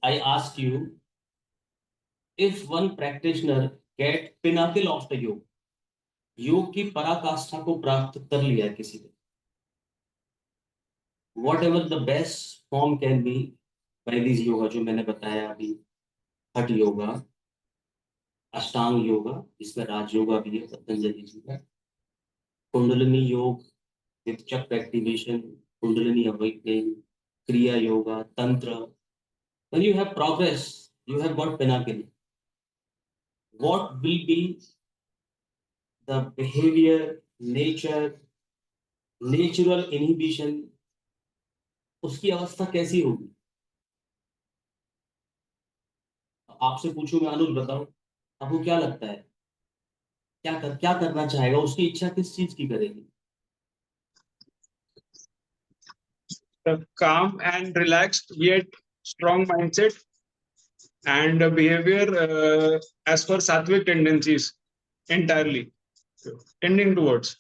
I ask you, if one practitioner get pinnacle of the योग, योग की पराकाष्ठा को प्राप्त कर लिया है किसी ने, what ever the best form can be by this yoga जो मैंने बताया अभी, हठ योगा, अष्टांग योगा, इसमें राज योगा भी है पतंजलि जी का, कुंडलिनी योग विथ चक्र एक्टिवेशन, कुंडलिनी अवेकनिंग, क्रिया योगा, तंत्र. When you have progress, you have got pinnacle. What will be the behavior, nature, natural inhibition, उसकी अवस्था कैसी होगी? आपसे पूछूं मैं, अनुज बताओ, आपको क्या लगता है, क्या करना चाहेगा, उसकी इच्छा किस चीज की करेगी? The calm and relaxed yet strong mindset and behavior as per sattvic tendencies entirely tending towards.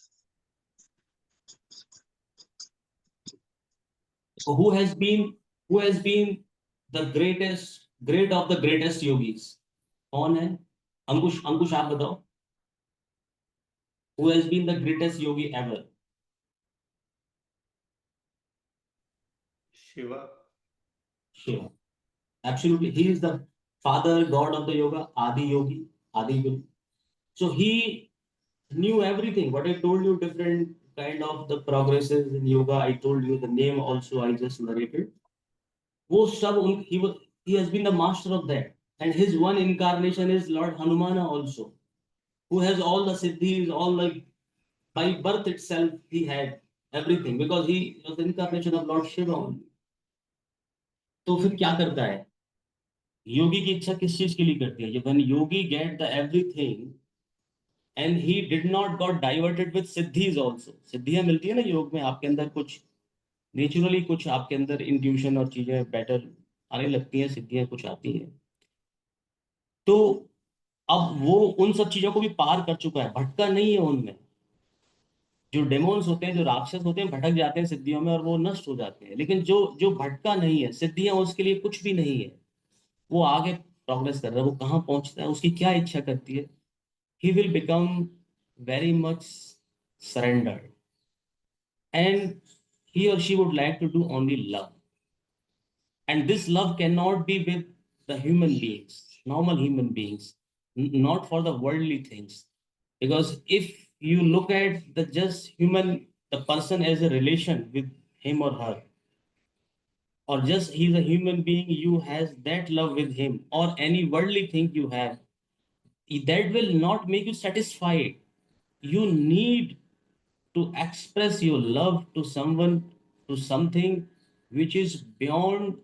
So who has been the great of the greatest yogis? कौन है? अंकुश, अंकुश आप बताओ. Who has been the greatest yogi ever? Shiva. Shiva. Absolutely. He is the father god of the yoga, Adi Yogi, Adi Guru. So he knew everything. What I told you, different kind of the progresses in yoga. I told you the name also. I just narrated. वो सब he has been the master of that. And his one incarnation is Lord Hanumana also, who has all the siddhis, all like by birth itself he had everything because he was the incarnation of Lord Shiva only. तो फिर क्या करता है योगी की इच्छा किस चीज के लिए करती है? when yogi get the everything and he did not got diverted with siddhis also. सिद्धियां मिलती है ना योग में, आपके अंदर कुछ नेचुरली कुछ आपके अंदर इंट्यूशन और चीजें बेटर आने लगती हैं, सिद्धियां कुछ आती हैं. तो अब वो उन सब चीजों को भी पार कर चुका है, भटका नहीं है उनमें. जो डेमोन्स होते हैं, जो राक्षस होते हैं, भटक जाते हैं सिद्धियों में और वो नष्ट हो जाते हैं. लेकिन जो जो भटका नहीं है, सिद्धियां उसके लिए कुछ भी नहीं है, वो आगे प्रोग्रेस कर रहा है. वो कहाँ पहुंचता है, उसकी क्या इच्छा करती है? He will become very much surrendered, and he or she would like to do only love. And this love cannot be with the human beings, normal human beings, not for the worldly things. Because if you look at the just human, the person as a relation with him or her, or just he's a human being, you has that love with him, or any worldly thing you have, that will not make you satisfied. You need to express your love to someone, to something which is beyond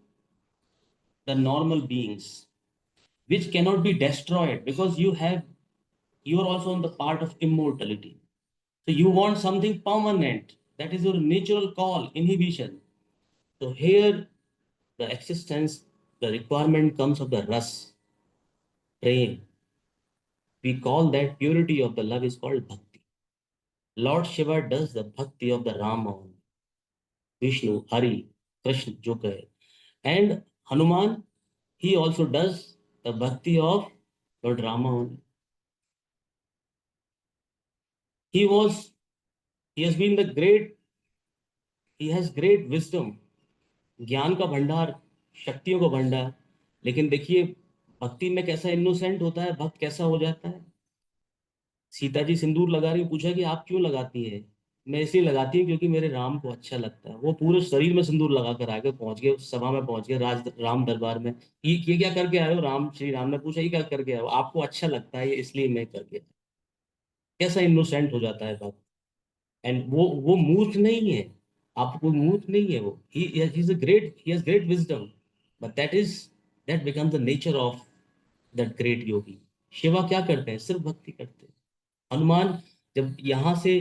the normal beings, which cannot be destroyed because you are also on the part of immortality. So you want something permanent. That is your natural call, inhibition. So here the existence, the requirement comes of the ras, praying. We call that purity of the love is called bhakti. Lord Shiva does the bhakti of the Rama, Vishnu, Hari, Krishna, जो कहे. And Hanuman, he also does the bhakti of Lord Rama only. He was, he has been the great, he has great wisdom, ज्ञान का भंडार, शक्तियों का भंडार. लेकिन देखिए भक्ति में कैसा इनोसेंट होता है, भक्त कैसा हो जाता है. सीता जी सिंदूर लगा रही, पूछा कि आप क्यों लगाती है? मैं इसलिए लगाती हूँ क्योंकि मेरे राम को अच्छा लगता है. वो पूरे शरीर में सिंदूर लगा कर आगे पहुंच गए, उस सभा में पहुंच गए, राम दरबार में. ये क्या करके आए हो? श्री राम ने पूछा, ये क्या करके आए हो? आपको अच्छा लगता है ये इसलिए मैं करके. कैसा इनोसेंट हो जाता है बात. एंड वो मूर्ख नहीं है, आपको मूर्ख नहीं है वो. He is a great, he has great wisdom, but that becomes the nature of that great yogi. Shiva क्या करते हैं? सिर्फ भक्ति करते हैं. हनुमान जब यहाँ से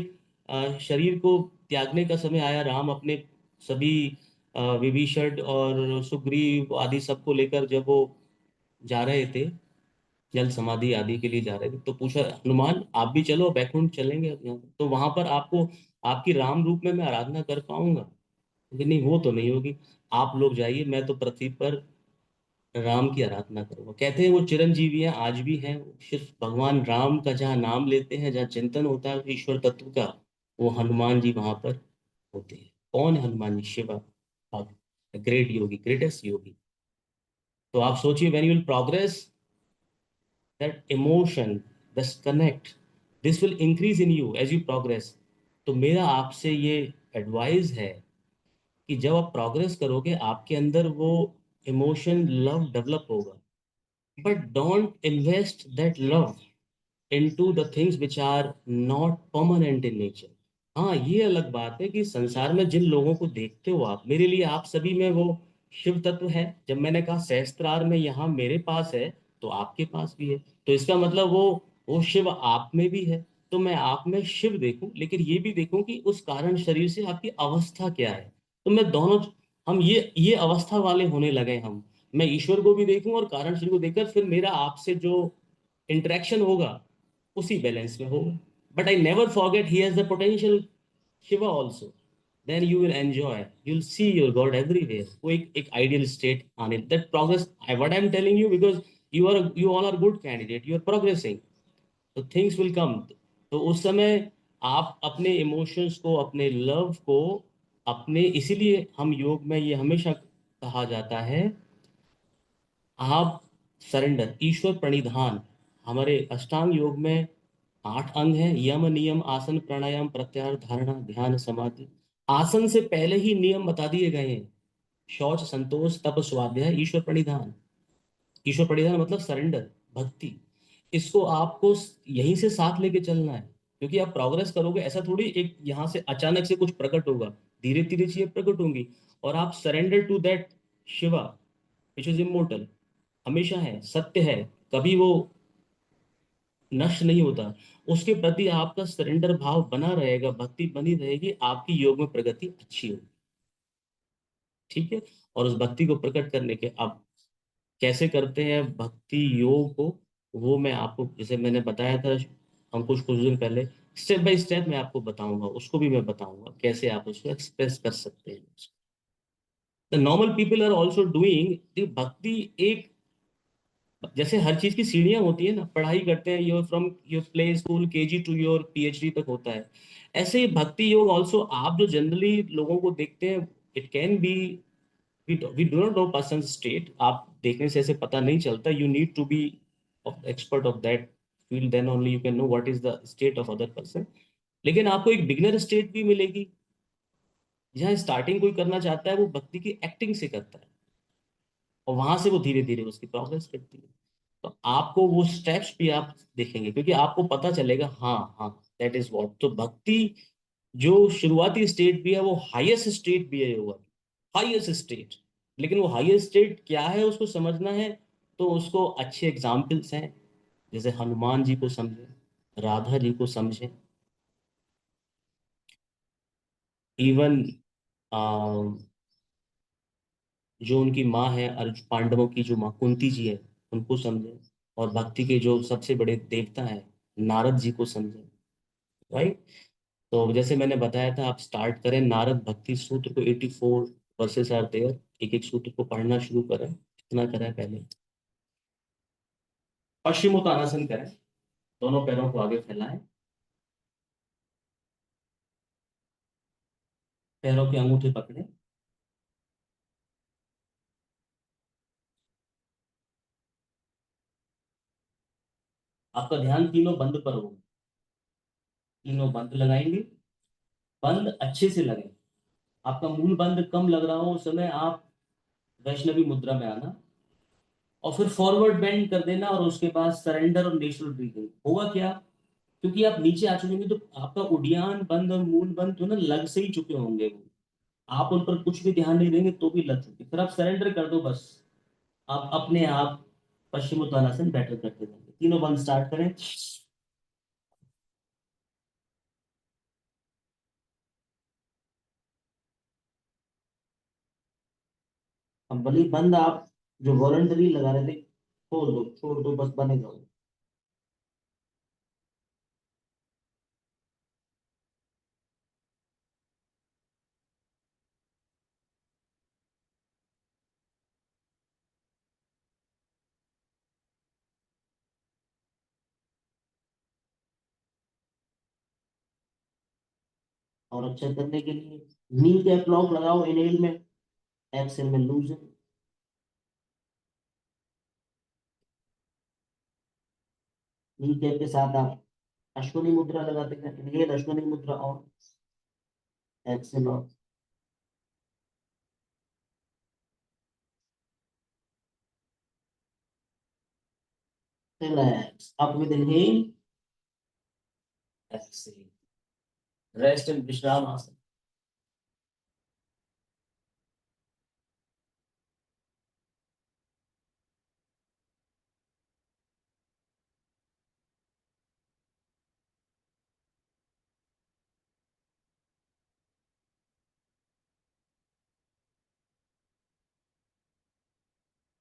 शरीर को त्यागने का समय आया, राम अपने सभी विभीषण और सुग्रीव आदि सबको लेकर जब वो जा रहे थे, जल समाधि आदि के लिए जा रहे थे, तो पूछा हनुमान आप भी चलो, बैकुंठ चलेंगे अब यहाँ. तो वहां पर आपको आपकी राम रूप में मैं आराधना कर पाऊंगा? लेकिन नहीं, वो तो नहीं होगी. आप लोग जाइए, मैं तो पृथ्वी पर राम की आराधना करो। वो कहते हैं वो चिरंजीवी हैं, आज भी हैं। सिर्फ भगवान राम का जहाँ नाम लेते हैं, जहाँ चिंतन होता है ईश्वर तत्व का, वो हनुमान जी वहां पर होते हैं। कौन है हनुमान जी? शिवा, ग्रेट योगी, ग्रेटेस्ट योगी। तो आप सोचिए, when you will progress that emotion, this connect, this will increase in you as you progress. तो मेरा आपसे ये एडवाइस है कि जब आप प्रोग्रेस करोगे आपके अंदर वो इमोशन लव डेवलप होगा, but don't invest that love into the things which are not permanent in nature. हाँ, ये अलग बात है कि संसार में जिन लोगों को देखते हो आप, मेरे लिए आप सभी में वो शिव तत्व है। जब मैंने कहा सहस्त्रार में यहाँ मेरे पास है, तो आपके पास भी है। तो इसका मतलब वो शिव आप में भी है। तो मैं आप में शिव देखूं, लेकिन ये भी देखूं कि उस कारण शरीर से आपकी अवस्था क्या है। तो मैं दोनों, हम ये अवस्था वाले होने लगे हम। मैं ईश्वर को भी देखूं और कारण शरीर को देखकर फिर मेरा आपसे जो इंटरेक्शन होगा उसी बैलेंस में होगा। But I never forget he has the potential Shiva also. Then you will enjoy, you will see your god everywhere. वो एक आइडियल स्टेट आने, that progress, I what I am telling you, because you all are good candidate, you are progressing, तो things will come. तो उस समय आप अपने emotions को, अपने लव को, अपने, इसीलिए हम योग में ये हमेशा कहा जाता है, आप सरेंडर, ईश्वर प्रणिधान। हमारे अष्टांग योग में 8 अंग हैं: यम, नियम, आसन, प्राणायाम, प्रत्याहार, धारणा, ध्यान, समाधि। आसन से पहले ही नियम बता दिए गए हैं: शौच, संतोष, तप, स्वाध्याय, ईश्वर प्रणिधान। ईश्वर प्रणिधान मतलब सरेंडर, भक्ति। इसको आपको यहीं से साथ लेके चलना है, क्योंकि आप प्रोग्रेस करोगे, ऐसा थोड़ी एक यहाँ से अचानक से कुछ प्रकट होगा। धीरे धीरे चीजें प्रकट होंगी, और आप surrender to that Shiva which is immortal, हमेशा है, सत्य है, कभी वो नष्ट नहीं होता। उसके प्रति आपका सरेंडर भाव बना रहेगा, भक्ति बनी रहेगी, आपकी योग में प्रगति अच्छी होगी। ठीक है। और उस भक्ति को प्रकट करने के अब कैसे करते हैं भक्ति योग को, वो मैं आपको, जैसे मैंने बताया था हम कुछ दिन पहले, स्टेप बाय स्टेप मैं आपको बताऊंगा, उसको भी मैं बताऊंगा कैसे आप उसको एक्सप्रेस कर सकते हैं। The normal people are also doing bhakti. एक, जैसे हर चीज की सीढ़ियां होती है ना, पढ़ाई करते हैं, your from your play school KG to your PhD तक होता है। ऐसे ही भक्ति योग ऑल्सो, आप जो जनरली लोगों को देखते हैं, it can be, we do not know person state, आप देखने से ऐसे पता नहीं चलता। You need to be expert of that field, then only you can know what is the state of other person. लेकिन आपको एक बिगनर स्टेट भी मिलेगी, जहाँ स्टार्टिंग कोई करना चाहता है वो भक्ति की एक्टिंग से करता है, और वहां से वो धीरे धीरे उसकी प्रोग्रेस करती है। तो आपको वो स्टेप्स भी आप देखेंगे, क्योंकि आपको पता चलेगा, हाँ हाँ, दैट इज व्हाट। तो भक्ति जो शुरुआती स्टेट भी है, वो हाईएस्ट स्टेट भी है योगा की, हाईएस्ट स्टेट। लेकिन वो हाईएस्ट स्टेट क्या है उसको समझना है, तो उसको अच्छे एग्जाम्पल्स हैं, जैसे हनुमान जी को समझें, राधा जी को समझें, इवन जो उनकी माँ है, अर्जुन पांडवों की जो माँ कुंती जी है, उनको समझें। और भक्ति के जो सबसे बड़े देवता हैं, नारद जी को समझें। राइट। तो जैसे मैंने बताया था, आप स्टार्ट करें नारद भक्ति सूत्र को, 84 वर्सेस आर देयर, एक एक सूत्र को पढ़ना शुरू करें। इतना करें पहले। पश्चिमोत्तानासन करें, दोनों पैरों को आगे फैलाएं, पैरों के अंगूठे पकड़ें। आपका ध्यान तीनों बंद पर होगा, तीनों बंद लगाएंगे। बंद अच्छे से लगे, आपका मूल बंद कम लग रहा हो उस समय आप वैष्णवी मुद्रा में आना, और फिर फॉरवर्ड बेंड कर देना, और उसके बाद सरेंडर और नेचुरल ब्रीथिंग होगा क्या, क्योंकि आप नीचे आ चुकेंगे तो आपका उडियान बंद और मूल बंद तो ना लग से ही चुके होंगे वो, आप उन पर कुछ भी ध्यान नहीं देंगे तो भी लग चुके, फिर आप सरेंडर कर दो बस। आप अपने आप पश्चिमोत्तानासन बेटर करते जाएंगे। तीनों बंद स्टार्ट करें। अब भले बंद आप जो वॉलंटरी लगा रहे थे, छोड़ दो बस, बने जाओ। और अच्छा करने के लिए नी कैप लॉक लगाओ इनहेल में, एक्सेल में लूजन। नी कैप के साथ आप अश्वनी मुद्रा लगाते हैं, इनहेल अश्वनी मुद्रा और एक्सेल और relax up with inhale, exhale, rest and विश्राम आसन।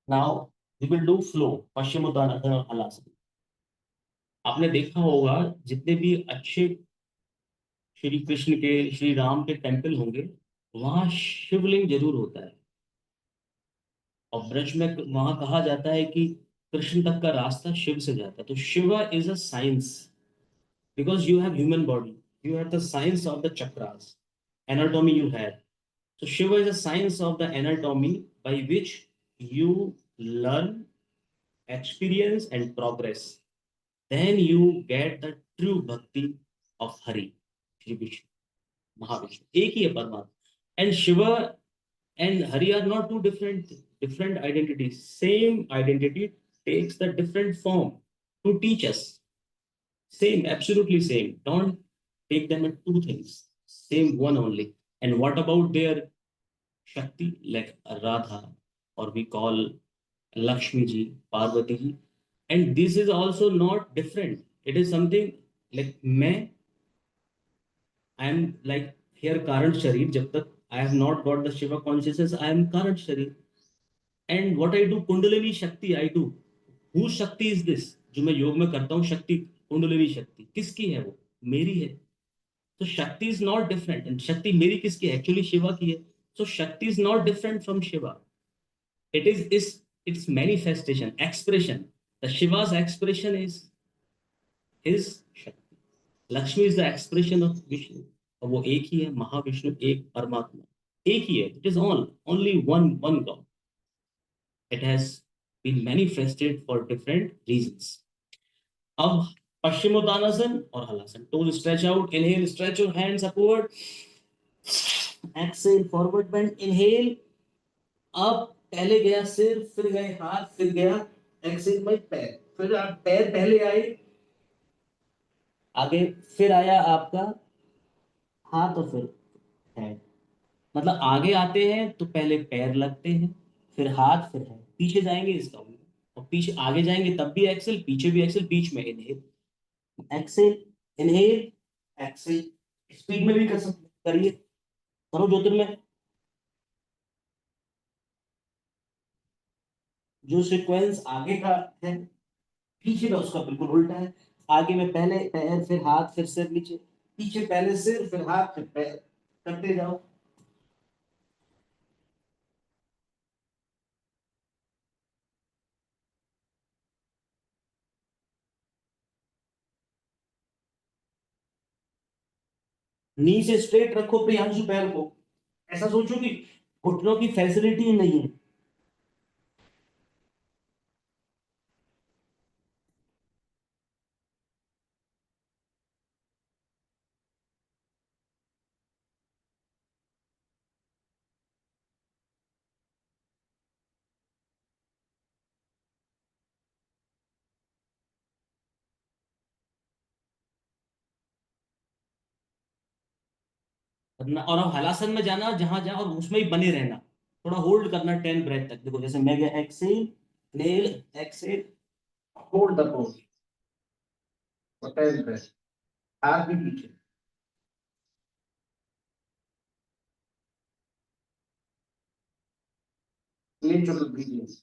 Now we will do flow, paschimottanasana और हलासन। आपने देखा होगा जितने भी अच्छे श्री कृष्ण के, श्री राम के टेम्पल होंगे, वहां शिवलिंग जरूर होता है। और ब्रज में वहां कहा जाता है कि कृष्ण तक का रास्ता शिव से जाता है। तो Shiva is a science, because you have human body, you have the science of the chakras, anatomy you have. So Shiva is a science of the anatomy by which you learn, experience and progress. Then you get the true bhakti of Hari, Shri Vishnu, Mahavishnu. एक ही है परमात्मा। And Shiva and Hari are not two different identities. Same identity takes the different form to teach us. Same, absolutely same. Don't take them as two things. Same one only. And what about their Shakti, like Radha, or we call Lakshmi ji, Parvati ji? And this is also not different. It is something like I am like here Karan Sharir, jab tak I have not got the Shiva consciousness, I am Karan Sharir. And what I do, Kundalini Shakti, I do. Whose Shakti is this? जो मैं योग में करता हूँ, शक्ति, कुंडलिनी शक्ति किसकी है? वो मेरी है। So Shakti is not different. And Shakti मेरी किसकी है? Actually Shiva की है। So Shakti is not different from Shiva. It is its manifestation, expression. The Shiva's expression is his Shakti. Lakshmi is the expression of Vishnu. और वो एक ही है, महाविष्णु एक परमात्मा, एक ही है। It is all only one God. It has been manifested for different reasons. अब पश्चिमोत्तानासन और halasana. Toes stretch out, inhale, stretch your hands upward, exhale forward bend, inhale up, पहले गया सिर, फिर गए हाथ, फिर गया एक्सेल में पैर, फिर आप पैर पहले आए आगे, फिर आया आपका हाथ और फिर हेड। मतलब आगे आते हैं तो पहले पैर लगते हैं, फिर हाथ, फिर हेड, पीछे जाएंगे इसका मतलब। और पीछे आगे जाएंगे तब भी एक्सेल, पीछे भी एक्सेल, बीच में inhale, exhale, inhale, exhale. Speed में भी कर सकते, करिए, करो ज्योतिर्मय। जो सीक्वेंस आगे का है, पीछे का उसका बिल्कुल उल्टा है। आगे में पहले पैर, फिर हाथ, फिर सिर नीचे, पीछे पहले सिर, फिर हाथ, फिर पैर, करते जाओ। नी से स्ट्रेट रखो प्रियांशु पैर को, ऐसा सोचो कि घुटनों की फैसिलिटी नहीं है। और अब हलासन में जाना, जहां जहां, और उसमें ही बने रहना, थोड़ा होल्ड करना 10 ब्रेथ तक। देखो जैसे मैं गया exhale, inhale, exhale, hold the pose for 10 breath, हाथ भी पीछे, क्लीन चुक दीजिए।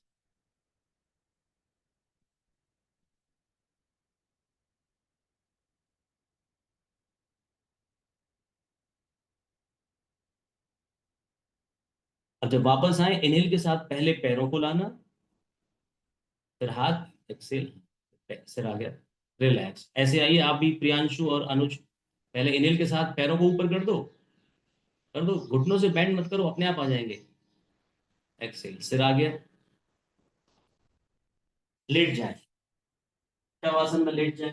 और जब वापस आए, इनहेल के साथ पहले पैरों को लाना, फिर हाथ, एक्सेल, सिर आ गया, रिलैक्स। ऐसे आइए आप भी प्रियांशु और अनुज, पहले इनहेल के साथ पैरों को ऊपर कर दो, कर दो, घुटनों से बेंड मत करो, अपने आप आ जाएंगे। एक्सेल, सिर आ गया। लेट जाए, शवासन में लेट जाए,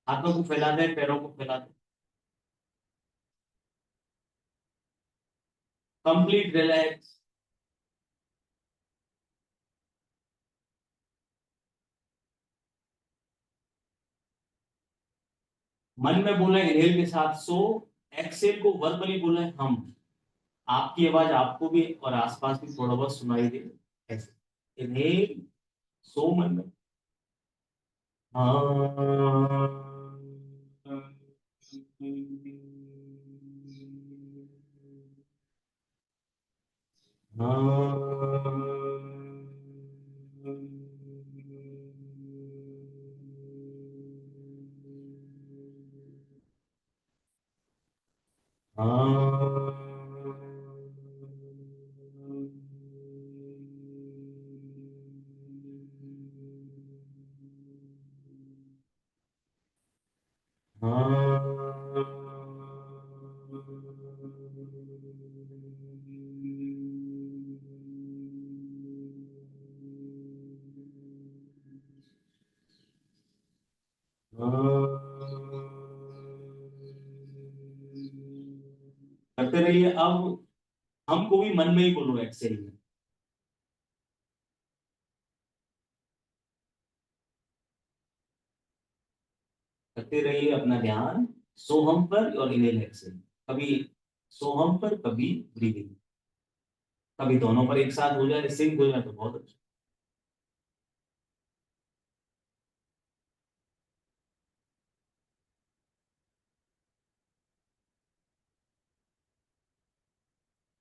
हाथों को फैला दें, पैरों को फैला दें, कंप्लीट रिलैक्स। मन में बोले इनहेल के साथ सो, एक्सेल को वर्बली बोले हम। आपकी आवाज आपको भी और आसपास भी थोड़ा बहुत सुनाई दे। ऐसे इनहेल, सो मन में, हाँ, करते रहिए। अब हमको भी मन में ही बोलो एक्सेल में। करते रहिए अपना ध्यान सोहम पर और इनहेल एक्सेल। कभी सोहम पर, कभी ब्रीदिंग, कभी दोनों पर एक साथ हो जाए, सिंक हो जाए तो बहुत अच्छा।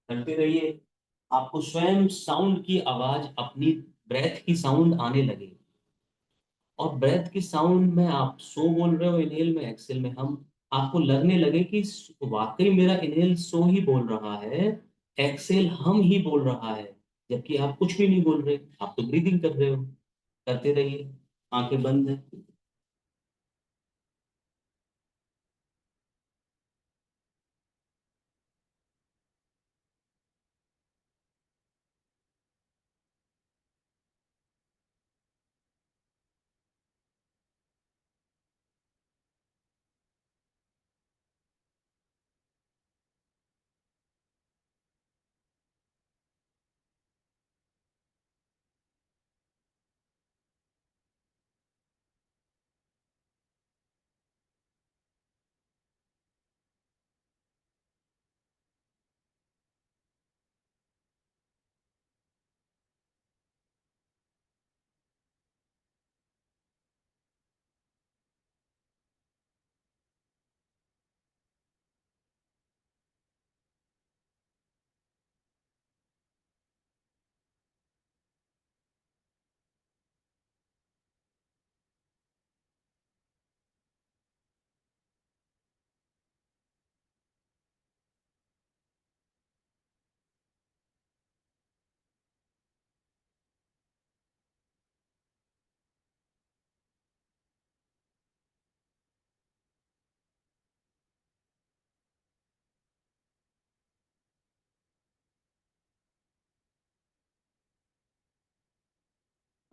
करते रहिए, आपको स्वयं साउंड की आवाज, अपनी ब्रेथ की साउंड आने लगे। और ब्रेथ की साउंड में आप सो बोल रहे हो, इनहेल में, एक्सेल में हम, आपको लगने लगे कि वाकई मेरा इनहेल सो ही बोल रहा है, एक्सेल हम ही बोल रहा है, जबकि आप कुछ भी नहीं बोल रहे, आप तो ब्रीदिंग कर रहे हो। करते रहिए, आंखें बंद है।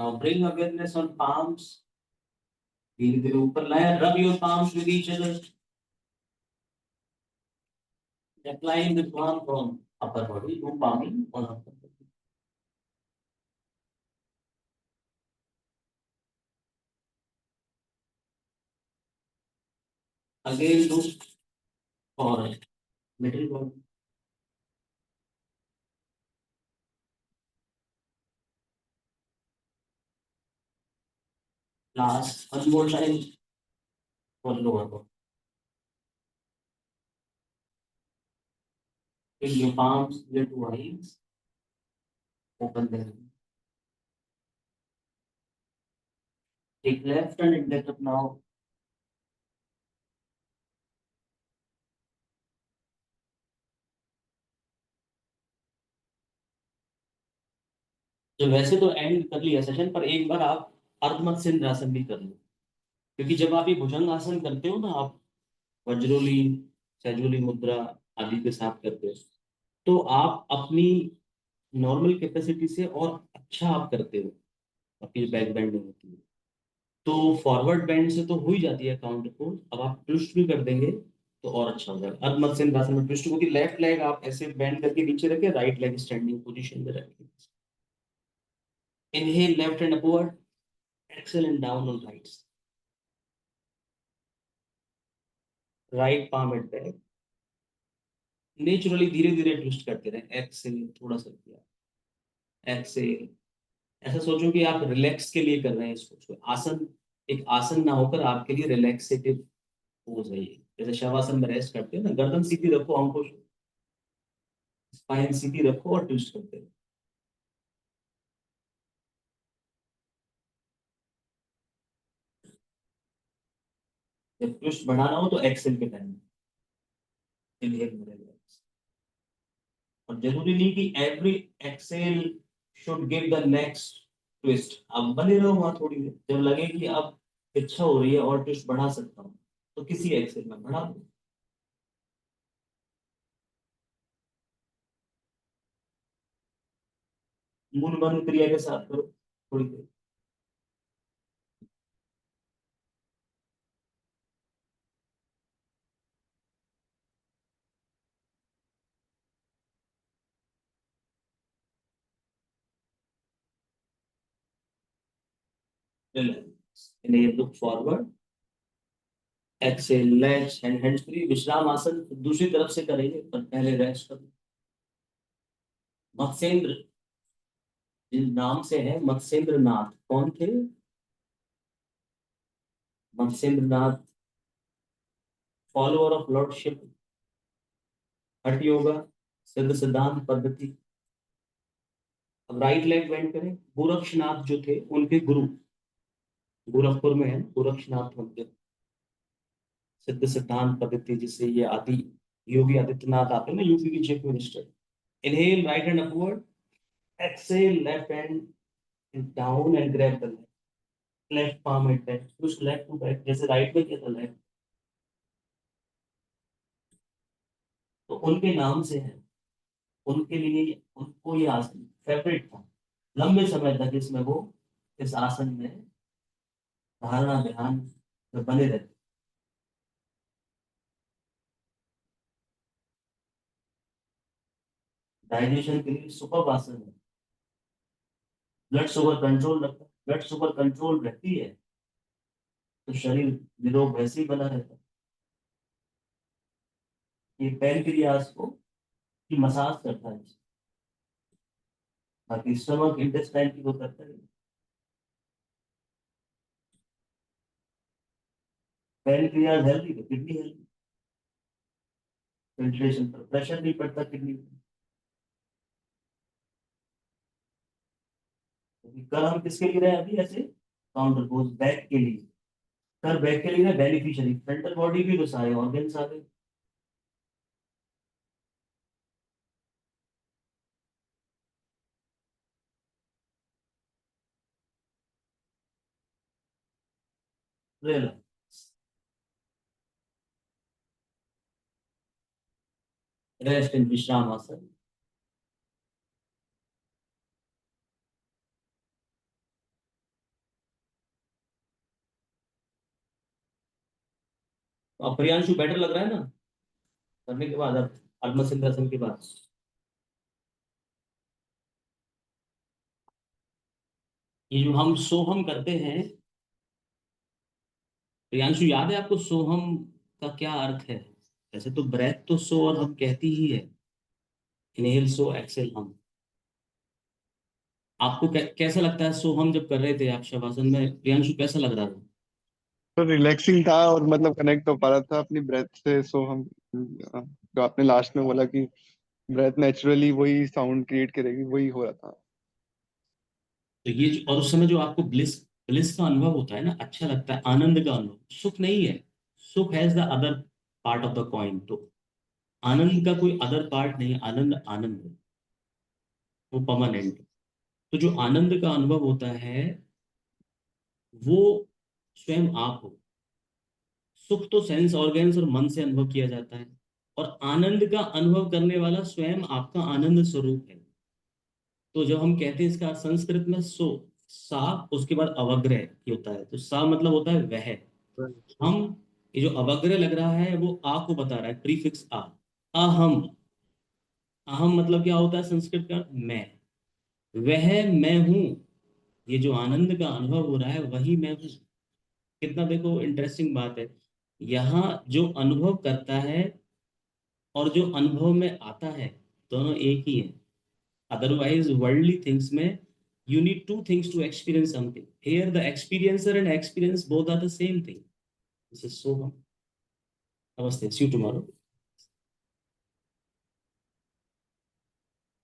Now bring awareness on palms, धीरे धीरे ऊपर लाए, rub your palms with each other, applying the palm from upper body to palming on upper body. Again look for middle body. Last one more time for lower body. Bring your palms near to eyes, open them. Take left hand and get up now. तो वैसे तो and कर लिया session, पर एक बार आप अर्धमत सिंहासन भी कर लो। क्योंकि जब आप ये भुजंग आसन करते हो ना, आप वज्रोली, सैजुली मुद्रा, आदि के साथ करते हो, तो आप अपनी नॉर्मल कैपेसिटी से और अच्छा आप करते हो, आपकी जो बैक बेंडिंग होती है। तो फॉरवर्ड बेंड से तो हो ही जाती है काउंटर को, अब आप ट्विस्ट भी कर देंगे तो और अच्छा हो जाएगा। अर्ध मत्स्येंद्रासन में ट्विस्ट होगी, लेफ्ट लेग आप ऐसे बेंड करके नीचे रखें, राइट लेग स्टैंडिंग पोजीशन में रखें। Inhale left hand upward, exhale and down on right, right palm at back. Naturally धीरे धीरे ट्विस्ट करते रहे, एक्सेल थोड़ा सा किया, एक्सेल। ऐसा सोचो कि आप रिलैक्स के लिए कर रहे हैं इसको, आसन एक आसन ना होकर आपके लिए रिलैक्सेटिव पोज है ये। जैसे शवासन में रेस्ट करते हैं ना, गर्दन सीधी रखो, आंखों स्पाइन सीधी रखो और ट्विस्ट करते रहो। जब ट्विस्ट बढ़ाना हो तो एक्सेल के टाइम इनहेल में relax। और जरूरी नहीं कि every exhale should give the next twist, अब बने रहो वहां थोड़ी देर, जब लगे कि अब इच्छा हो रही है और ट्विस्ट बढ़ा सकता हूँ तो किसी एक्सेल में बढ़ा दो। मूल बंद क्रिया के साथ करो थोड़ी देर। Inhale look forward, exhale legs and hands free. विश्राम आसन दूसरी तरफ से करेंगे पर पहले रेस्ट करो। मत्स्येंद्र, जिन नाम से है मत्स्येंद्र नाथ, कौन थे? मत्स्येंद्र नाथ, फॉलोअर ऑफ लॉर्ड शिव, हठ योगा, सिद्ध सिद्धांत पद्धति। अब राइट लेग बेंड करें। गोरक्षनाथ जो थे उनके गुरु, गोरखपुर में है गोरक्षनाथ मंदिर, सिद्ध सिद्धांत पद्धति जिसे ये आदि योगी आदित्यनाथ आते हैं ना, यूपी के chief minister. Inhale right hand upward, exhale left hand down and grab the left palm at back, push left to back, जैसे राइट में किया था लेफ्ट। तो उनके नाम से है, उनके लिए उनको ये आसन फेवरेट था। लंबे समय तक इसमें वो इस आसन में धारणा ध्यान में बने रहते। डाइजेशन के लिए सुपर आसन है। ब्लड शुगर कंट्रोल रखता है, ब्लड शुगर कंट्रोल रहती है तो शरीर निरोग वैसे ही बना रहता है। ये पैनक्रियास को की मसाज करता है, बाकी स्टमक इंटेस्टाइन की वो करता है। पैनक्रियास हेल्दी तो किडनी हेल्दी, फिल्ट्रेशन पर प्रेशर नहीं पड़ता किडनी पे। क्योंकि कल हम किसके लिए रहे अभी ऐसे काउंटर पोज बैक के लिए, कर बैक के लिए ना बेनिफिशियरी फ्रंटल बॉडी भी तो सारे ऑर्गन्स आ गए। रेस्ट इन विश्राम आसन। तो अब प्रियांशु बेटर लग रहा है ना करने के बाद, अब आत्मसिंहासन के बाद। ये जो हम सोहम करते हैं, प्रियांशु याद है आपको सोहम का क्या अर्थ है? वैसे तो ब्रेथ तो सो और हम कहती ही है, इनहेल सो एक्सेल हम। आपको कैसा लगता है सोहम जब कर रहे थे आप शवासन में, प्रियांशु कैसा लग रहा था? तो रिलैक्सिंग था और मतलब कनेक्ट हो पा रहा था अपनी ब्रेथ से। सो हम जो आपने लास्ट में बोला कि ब्रेथ नेचुरली वही साउंड क्रिएट करेगी, वही हो रहा था। तो ये और उस समय जो आपको ब्लिस ब्लिस का अनुभव होता है ना, अच्छा लगता है, आनंद का अनुभव, सुख नहीं है। सुख has the other part of the coin, तो आनंद का कोई अदर पार्ट नहीं, आनंद आनंद है, वो परमानेंट। तो जो आनंद का अनुभव होता है वो स्वयं आप हो। सुख तो सेंस ऑर्गन्स और मन से अनुभव किया जाता है, और आनंद का अनुभव करने वाला स्वयं आपका आनंद स्वरूप है। तो जब हम कहते हैं इसका संस्कृत में सो, सा उसके बाद अवग्रह ये होता है, तो सा मतलब होता है वह। हम, ये जो अवग्रह लग रहा है वो आ को बता रहा है, प्रीफिक्स आ। अहम, अहम मतलब क्या होता है संस्कृत का, मैं। वह मैं हूं, ये जो आनंद का अनुभव हो रहा है वही मैं हूँ। कितना देखो इंटरेस्टिंग बात है, यहाँ जो अनुभव करता है और जो अनुभव में आता है दोनों एक ही है। अदरवाइज वर्ल्डली थिंग्स में you need two things to experience something. Here the experiencer and experience both are the same thing. This is Soham. Namaste. See you tomorrow.